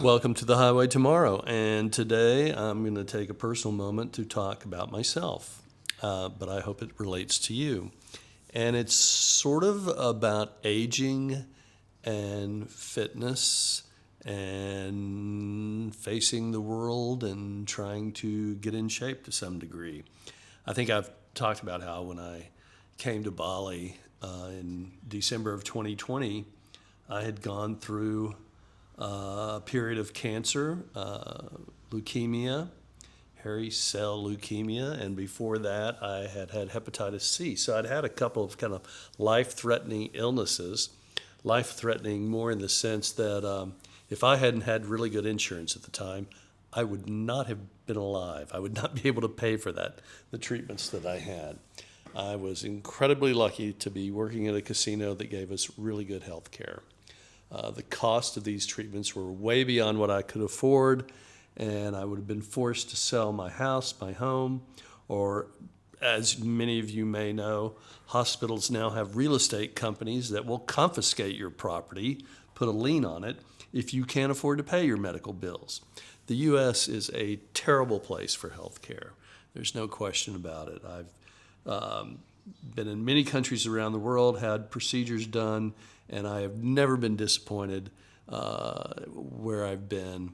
Welcome to the Highway Tomorrow, and today I'm going to take a personal moment to talk about myself, but I hope it relates to you. And it's sort of about aging and fitness and facing the world and trying to get in shape to some degree. I think I've talked about how when I came to Bali in December of 2020, I had gone through a period of cancer, leukemia, hairy cell leukemia, and before that, I had had hepatitis C. So I'd had a couple of kind of life threatening illnesses, life threatening more in the sense that if I hadn't had really good insurance at the time, I would not have been alive. I would not be able to pay for that, the treatments that I had. I was incredibly lucky to be working at a casino that gave us really good health care. The cost of these treatments were way beyond what I could afford, and I would have been forced to sell my house, my home, or as many of you may know, hospitals now have real estate companies that will confiscate your property, put a lien on it, if you can't afford to pay your medical bills. The U.S. is a terrible place for health care. There's no question about it. I've been in many countries around the world, had procedures done, and I have never been disappointed where I've been,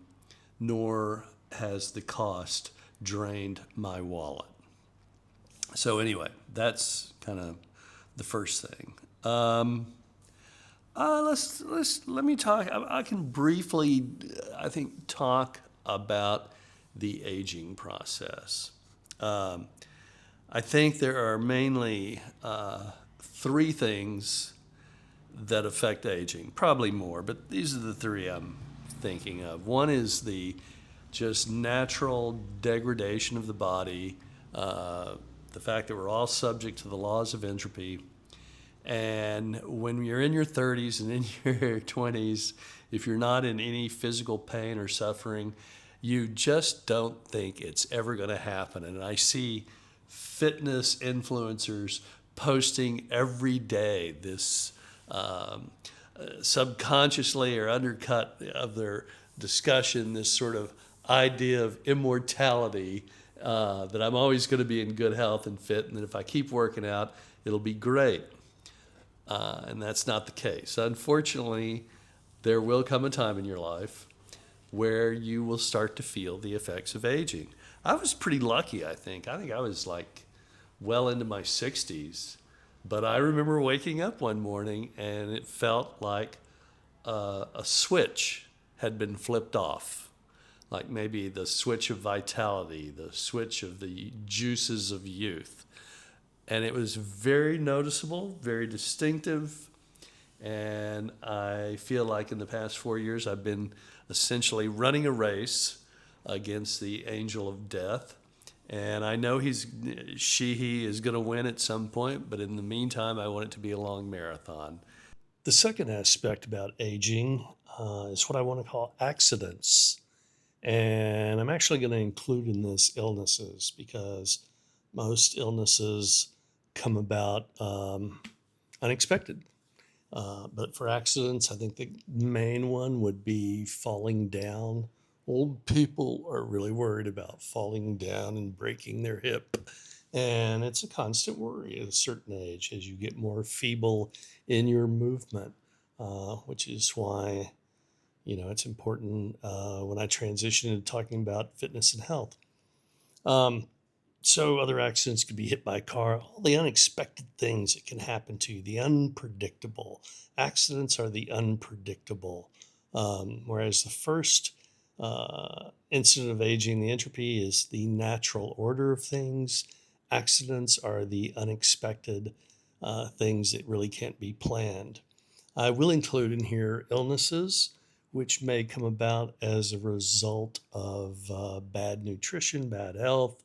nor has the cost drained my wallet. So anyway, that's kind of the first thing. Let me talk. I can briefly, I think, talk about the aging process. I think there are mainly three things that affect aging, probably more, but these are the three I'm thinking of. One is the just natural degradation of the body, the fact that we're all subject to the laws of entropy. And when you're in your 30s and in your 20s, if you're not in any physical pain or suffering, you just don't think it's ever going to happen. And I see fitness influencers posting every day this subconsciously or undercut of their discussion, this sort of idea of immortality, that I'm always going to be in good health and fit, and that if I keep working out, it'll be great. And that's not the case. Unfortunately, there will come a time in your life where you will start to feel the effects of aging. I was pretty lucky, I think. I think I was like well into my 60s. But I remember waking up one morning and it felt like a switch had been flipped off. Like maybe the switch of vitality, the switch of the juices of youth. And it was very noticeable, very distinctive. And I feel like in the past 4 years, I've been essentially running a race against the angel of death. And I know he is going to win at some point, but in the meantime, I want it to be a long marathon. The second aspect about aging is what I want to call accidents. And I'm actually going to include in this illnesses because most illnesses come about unexpected. But for accidents, I think the main one would be falling down. Old people are really worried about falling down and breaking their hip. And it's a constant worry at a certain age as you get more feeble in your movement, which is why, it's important when I transition into talking about fitness and health. So other accidents could be hit by a car, all the unexpected things that can happen to you, the unpredictable. Accidents are the unpredictable. Whereas the first incident of aging, the entropy, is the natural order of things. Accidents are the unexpected things that really can't be planned. I will include in here illnesses, which may come about as a result of bad nutrition, bad health,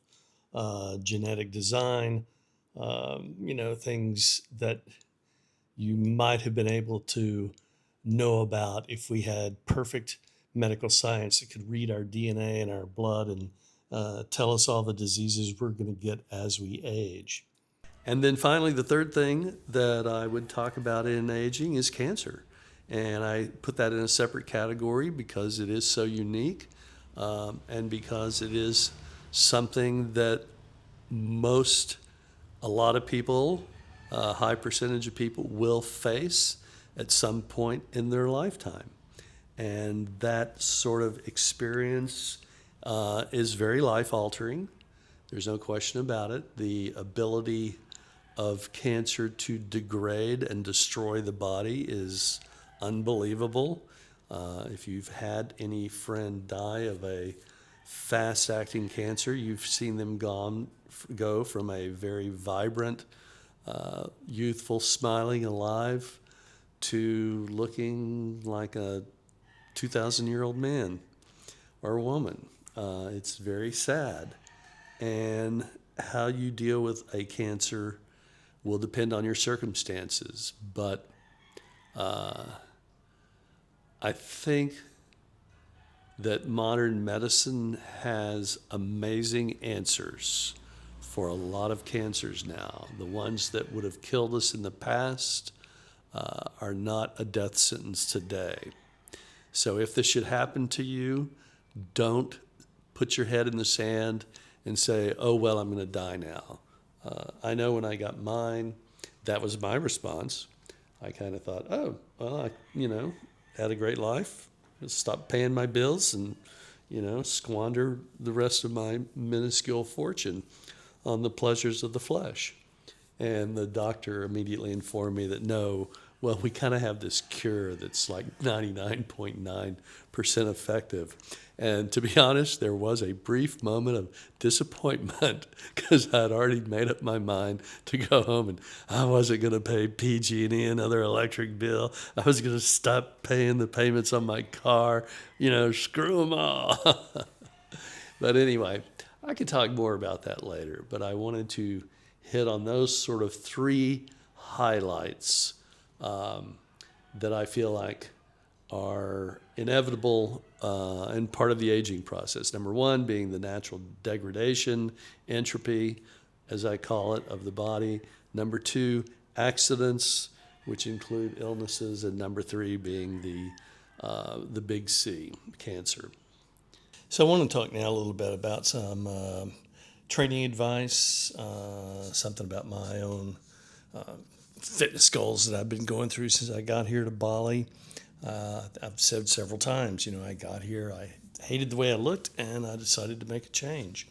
genetic design, things that you might have been able to know about if we had perfect medical science that could read our DNA and our blood and tell us all the diseases we're going to get as we age. And then finally, the third thing that I would talk about in aging is cancer. And I put that in a separate category because it is so unique, and because it is something that a lot of people, a high percentage of people will face at some point in their lifetime. And that sort of experience is very life altering. There's no question about it. The ability of cancer to degrade and destroy the body is unbelievable. If you've had any friend die of a fast-acting cancer, you've seen them go from a very vibrant, youthful, smiling, alive, to looking like a 2,000-year-old man or woman. It's very sad. And how you deal with a cancer will depend on your circumstances. But I think that modern medicine has amazing answers for a lot of cancers now. The ones that would have killed us in the past are not a death sentence today. So if this should happen to you, don't put your head in the sand and say, oh, well, I'm going to die now. I know when I got mine, that was my response. I kind of thought, oh, well, I had a great life. Stop paying my bills and, squander the rest of my minuscule fortune on the pleasures of the flesh. And the doctor immediately informed me that no, well, we kind of have this cure that's like 99.9% effective. And to be honest, there was a brief moment of disappointment because I'd already made up my mind to go home, and I wasn't going to pay PG&E another electric bill. I was going to stop paying the payments on my car. Screw them all. But anyway, I could talk more about that later, but I wanted to hit on those sort of three highlights that I feel like are inevitable and part of the aging process. Number one being the natural degradation, entropy, as I call it, of the body. Number two, accidents, which include illnesses. And number three being the big C, cancer. So I want to talk now a little bit about some training advice, something about my own fitness goals that I've been going through since I got here to Bali. I've said several times, I got here, I hated the way I looked, and I decided to make a change.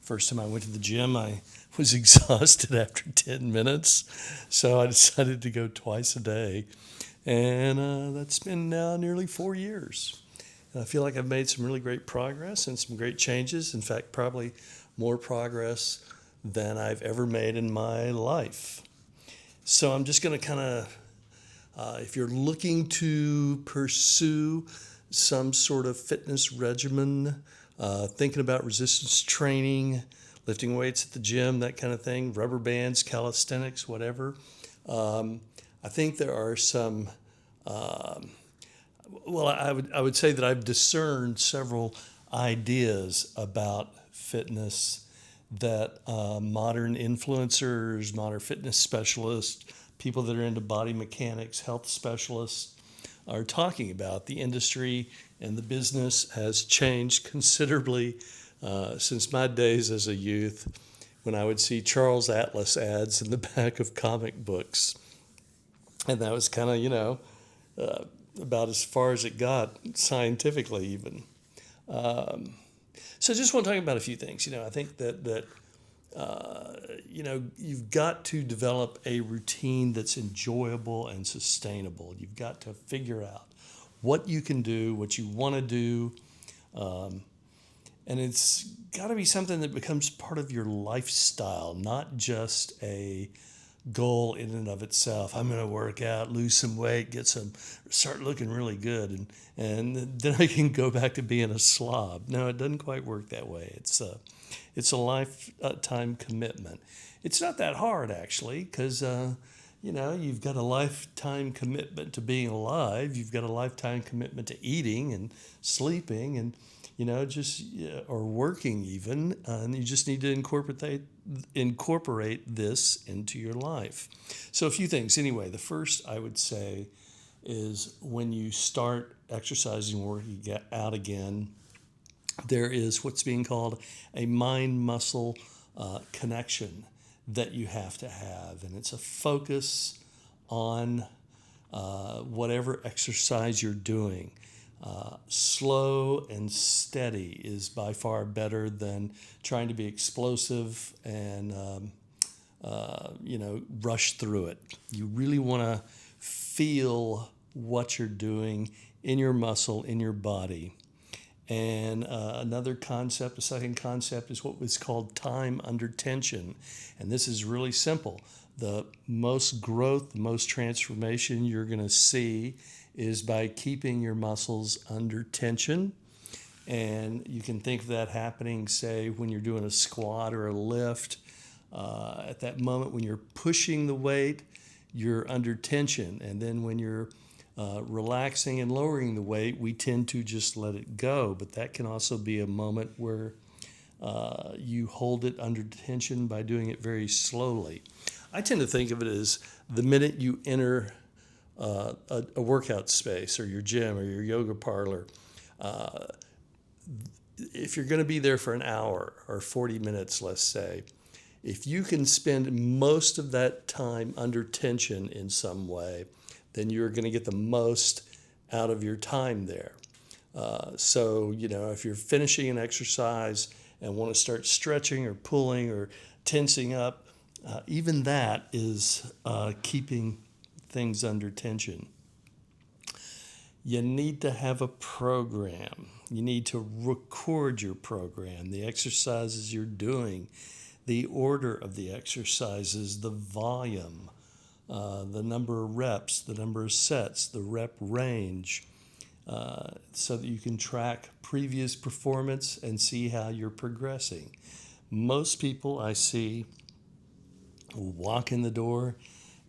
First time I went to the gym, I was exhausted after 10 minutes, so I decided to go twice a day, and that's been now nearly 4 years. And I feel like I've made some really great progress and some great changes. In fact, probably more progress than I've ever made in my life. So I'm just going to kind of, if you're looking to pursue some sort of fitness regimen, thinking about resistance training, lifting weights at the gym, that kind of thing, rubber bands, calisthenics, whatever, I think there are some, I would say that I've discerned several ideas about fitness that modern influencers, modern fitness specialists, people that are into body mechanics, health specialists are talking about. The industry and the business has changed considerably since my days as a youth when I would see Charles Atlas ads in the back of comic books. And that was kind of, about as far as it got scientifically even. So I just want to talk about a few things. I think that you've got to develop a routine that's enjoyable and sustainable. You've got to figure out what you can do, what you want to do, and it's got to be something that becomes part of your lifestyle, not just a goal in and of itself. I'm going to work out, lose some weight, start looking really good, and then I can go back to being a slob. No, it doesn't quite work that way. It's a lifetime commitment. It's not that hard, actually, because you've got a lifetime commitment to being alive. You've got a lifetime commitment to eating and sleeping and or working even, and you just need to incorporate this into your life. So a few things. Anyway, the first I would say is when you start exercising, working out again, there is what's being called a mind muscle connection that you have to have. And it's a focus on whatever exercise you're doing. Slow and steady is by far better than trying to be explosive and rush through it. You really want to feel what you're doing in your muscle, in your body. And a second concept is what was called time under tension. And this is really simple. The most growth, the most transformation you're going to see is by keeping your muscles under tension. And you can think of that happening, say, when you're doing a squat or a lift. At that moment when you're pushing the weight, you're under tension. And then when you're relaxing and lowering the weight, we tend to just let it go. But that can also be a moment where you hold it under tension by doing it very slowly. I tend to think of it as the minute you enter a workout space or your gym or your yoga parlor, if you're going to be there for an hour or 40 minutes, let's say, if you can spend most of that time under tension in some way, then you're going to get the most out of your time there. So, if you're finishing an exercise and want to start stretching or pulling or tensing up, even that is keeping things under tension. You need to have a program. You need to record your program, the exercises you're doing, the order of the exercises, the volume, the number of reps, the number of sets, the rep range, so that you can track previous performance and see how you're progressing. Most people I see walk in the door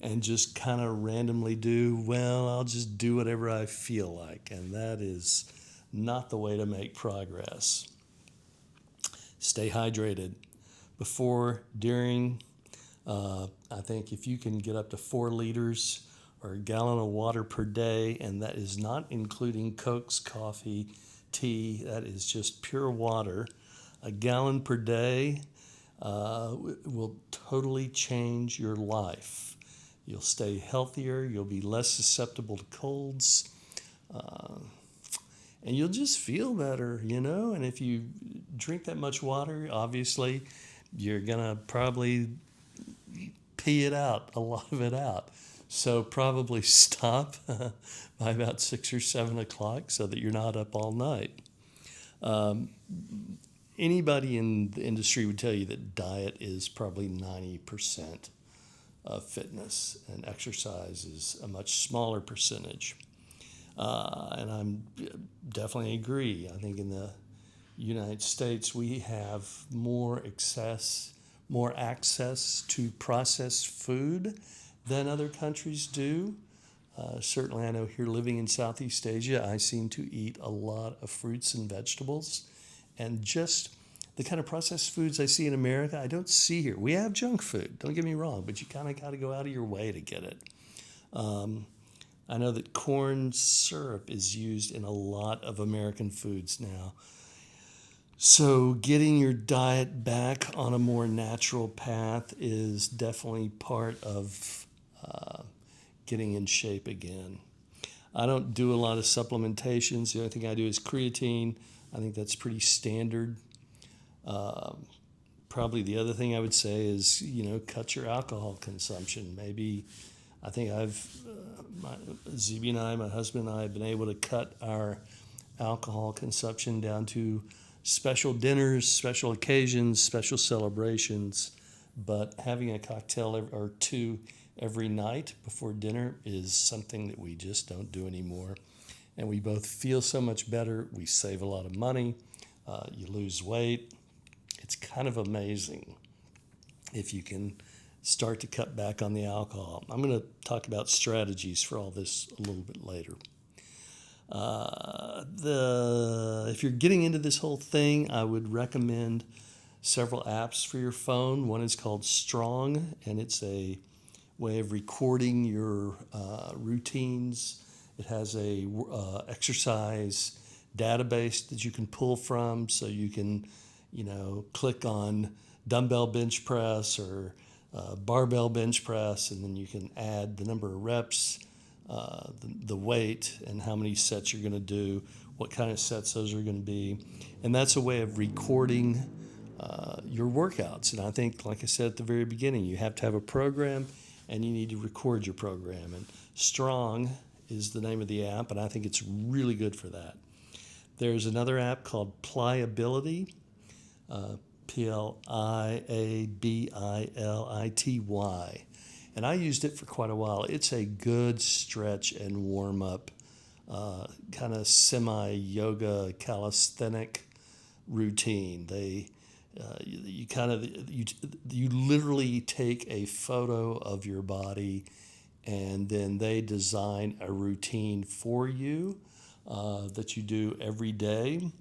and just kind of randomly I'll just do whatever I feel like. And that is not the way to make progress. Stay hydrated. Before, during, I think if you can get up to 4 liters or a gallon of water per day, and that is not including Cokes, coffee, tea, that is just pure water, a gallon per day will totally change your life. You'll stay healthier, you'll be less susceptible to colds, and you'll just feel better, And if you drink that much water, obviously, you're going to probably pee it out, a lot of it out. So probably stop by about 6 or 7 o'clock so that you're not up all night. Anybody in the industry would tell you that diet is probably 90% of fitness, and exercise is a much smaller percentage. And I'm definitely agree. I think in the United States we have more access to processed food than other countries do. Certainly I know here living in Southeast Asia, I seem to eat a lot of fruits and vegetables, and just the kind of processed foods I see in America, I don't see here. We have junk food, don't get me wrong, but you kind of got to go out of your way to get it. I know that corn syrup is used in a lot of American foods now. So getting your diet back on a more natural path is definitely part of getting in shape again. I don't do a lot of supplementations. The only thing I do is creatine. I think that's pretty standard. Probably the other thing I would say is, cut your alcohol consumption. Maybe, I think Zibi and I, my husband and I, have been able to cut our alcohol consumption down to special dinners, special occasions, special celebrations. But having a cocktail or 2 every night before dinner is something that we just don't do anymore. And we both feel so much better. We save a lot of money. You lose weight. It's kind of amazing if you can start to cut back on the alcohol. I'm going to talk about strategies for all this a little bit later. If you're getting into this whole thing, I would recommend several apps for your phone. One is called Strong, and it's a way of recording your routines It has a exercise database that you can pull from, so you can, click on dumbbell bench press or barbell bench press, and then you can add the number of reps, the weight, and how many sets you're going to do, what kind of sets those are going to be. And that's a way of recording your workouts. And I think, like I said at the very beginning, you have to have a program and you need to record your program. And Strong is the name of the app, and I think it's really good for that. There's another app called Pliability, Pliability, and I used it for quite a while. It's a good stretch and warm up, kind of semi-yoga calisthenic routine. You literally take a photo of your body, and then they design a routine for you that you do every day.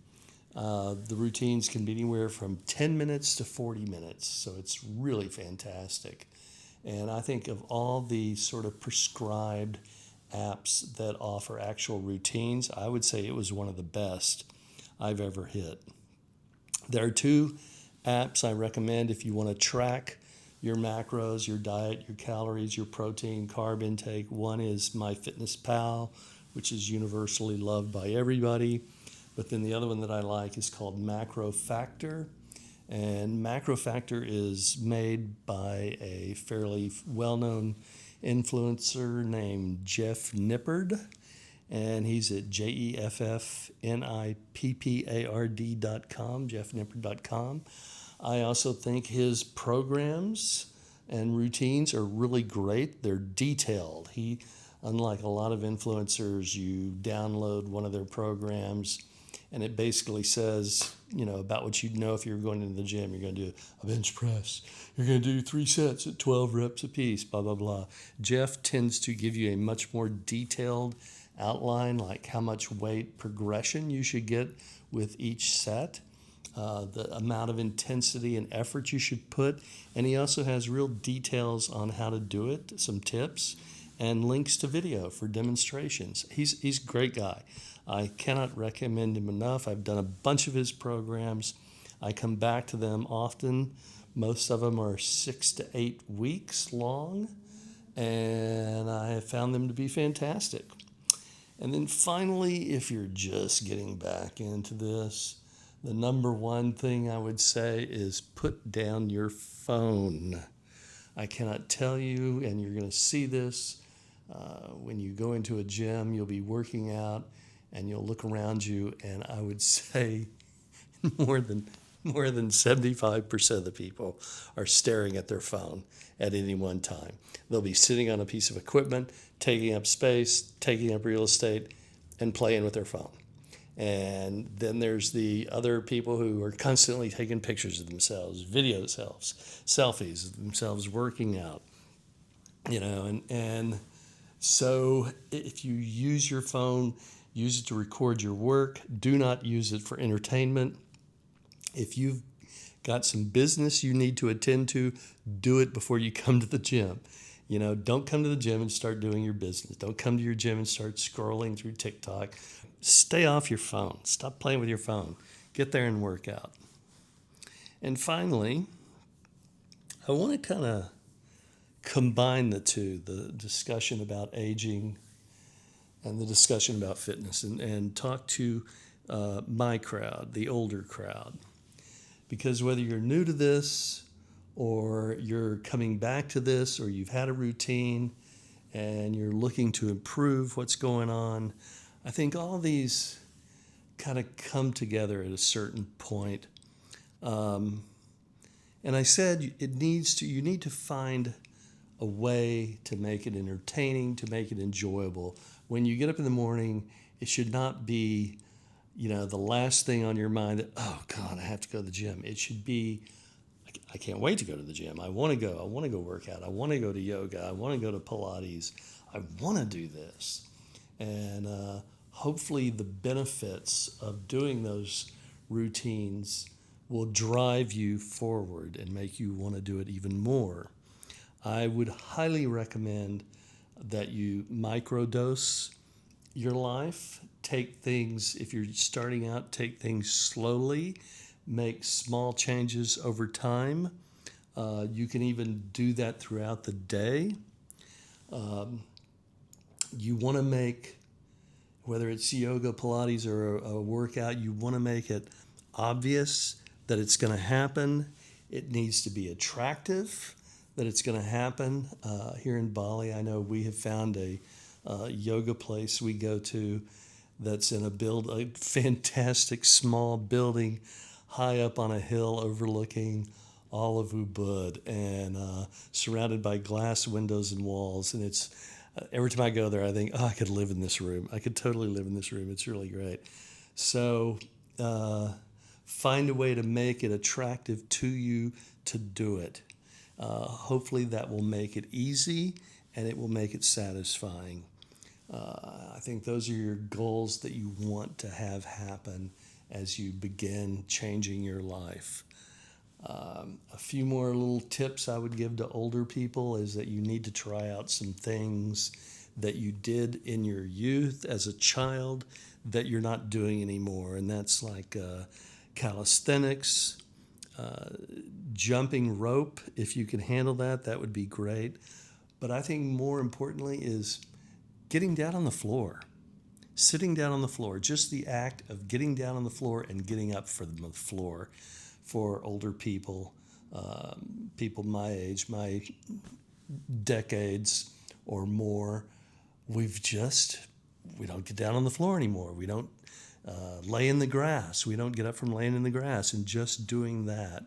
The routines can be anywhere from 10 minutes to 40 minutes, so it's really fantastic. And I think of all the sort of prescribed apps that offer actual routines, I would say it was one of the best I've ever hit. There are two apps I recommend if you want to track your macros, your diet, your calories, your protein, carb intake. One is MyFitnessPal, which is universally loved by everybody. But then the other one that I like is called MacroFactor. And MacroFactor is made by a fairly well-known influencer named Jeff Nippard. And he's at JEFFNIPPARD.com, jeffnippard.com. I also think his programs and routines are really great. They're detailed. Unlike a lot of influencers, you download one of their programs and it basically says, about what you'd know if you were going into the gym. You're going to do a bench press. You're going to do 3 sets at 12 reps apiece, blah, blah, blah. Jeff tends to give you a much more detailed outline, like how much weight progression you should get with each set, the amount of intensity and effort you should put. And he also has real details on how to do it, some tips, and links to video for demonstrations. He's a great guy. I cannot recommend him enough. I've done a bunch of his programs. I come back to them often. Most of them are 6 to 8 weeks long, and I have found them to be fantastic. And then finally, if you're just getting back into this, the number one thing I would say is put down your phone. I cannot tell you, and you're going to see this when you go into a gym, you'll be working out, and you'll look around you, and I would say more than 75% of the people are staring at their phone at any one time. They'll be sitting on a piece of equipment, taking up space, taking up real estate, and playing with their phone. And then there's the other people who are constantly taking pictures of themselves, video selfies of themselves working out, and so if you use your phone, use it to record your work. Do not use it for entertainment. If you've got some business you need to attend to, do it before you come to the gym. Don't come to the gym and start doing your business. Don't come to your gym and start scrolling through TikTok. Stay off your phone. Stop playing with your phone. Get there and work out. And finally, I want to kind of combine the two, the discussion about aging and the discussion about fitness, and talk to my crowd, the older crowd. Because whether you're new to this or you're coming back to this or you've had a routine and you're looking to improve what's going on, I think all these kind of come together at a certain point. And I said you need to find a way to make it entertaining, to make it enjoyable. When you get up in the morning, it should not be, the last thing on your mind that, oh God, I have to go to the gym. It should be, I can't wait to go to the gym. I want to go work out. I want to go to yoga. I want to go to Pilates. I want to do this. And hopefully the benefits of doing those routines will drive you forward and make you want to do it even more. I would highly recommend that you microdose your life. Take things, if you're starting out, take things slowly, make small changes over time. You can even do that throughout the day. You want to make, whether it's yoga, Pilates, or a workout, you want to make it obvious that it's going to happen. It needs to be attractive that it's going to happen. Here in Bali, I know we have found a yoga place we go to that's in a fantastic small building high up on a hill overlooking all of Ubud and surrounded by glass windows and walls. And it's every time I go there, I think, oh, I could live in this room. I could totally live in this room. It's really great. So find a way to make it attractive to you to do it. Hopefully that will make it easy and it will make it satisfying. I think those are your goals that you want to have happen as you begin changing your life. A few more little tips I would give to older people is that you need to try out some things that you did in your youth as a child that you're not doing anymore. And that's like calisthenics, jumping rope. If you can handle that, that would be great. But I think more importantly is getting down on the floor, sitting down on the floor, just the act of getting down on the floor and getting up from the floor for older people, people my age, my decades or more. We don't get down on the floor anymore. We don't lay in the grass. We don't get up from laying in the grass. And just doing that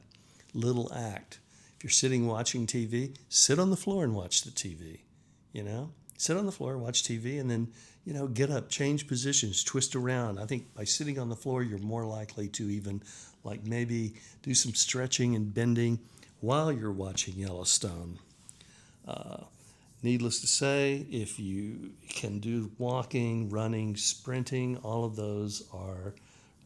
little act. If you're sitting watching TV, sit on the floor and watch the TV, Sit on the floor, watch TV, and then, get up, change positions, twist around. I think by sitting on the floor, you're more likely to even, maybe do some stretching and bending while you're watching Yellowstone. Needless to say, if you can do walking, running, sprinting, all of those are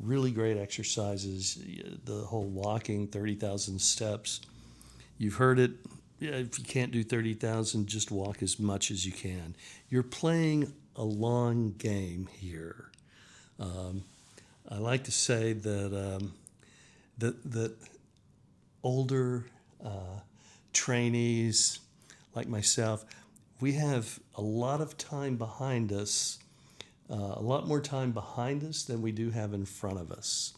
really great exercises. The whole walking, 30,000 steps, you've heard it. If you can't do 30,000, just walk as much as you can. You're playing a long game here. I like to say that that older trainees like myself, we have a lot of time behind us, a lot more time behind us than we do have in front of us.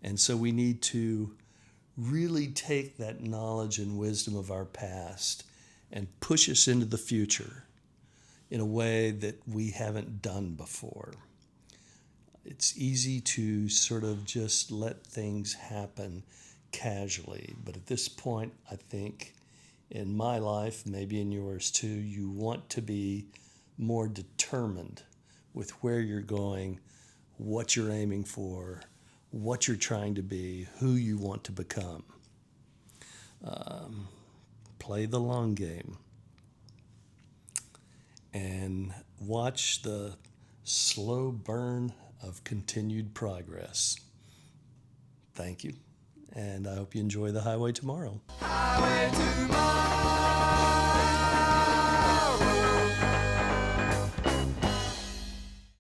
And so we need to really take that knowledge and wisdom of our past and push us into the future in a way that we haven't done before. It's easy to sort of just let things happen casually, but at this point, I think in my life, maybe in yours too, you want to be more determined with where you're going, what you're aiming for, what you're trying to be, who you want to become. Play the long game and watch the slow burn of continued progress. Thank you, and I hope you enjoy the highway tomorrow. Highway tomorrow.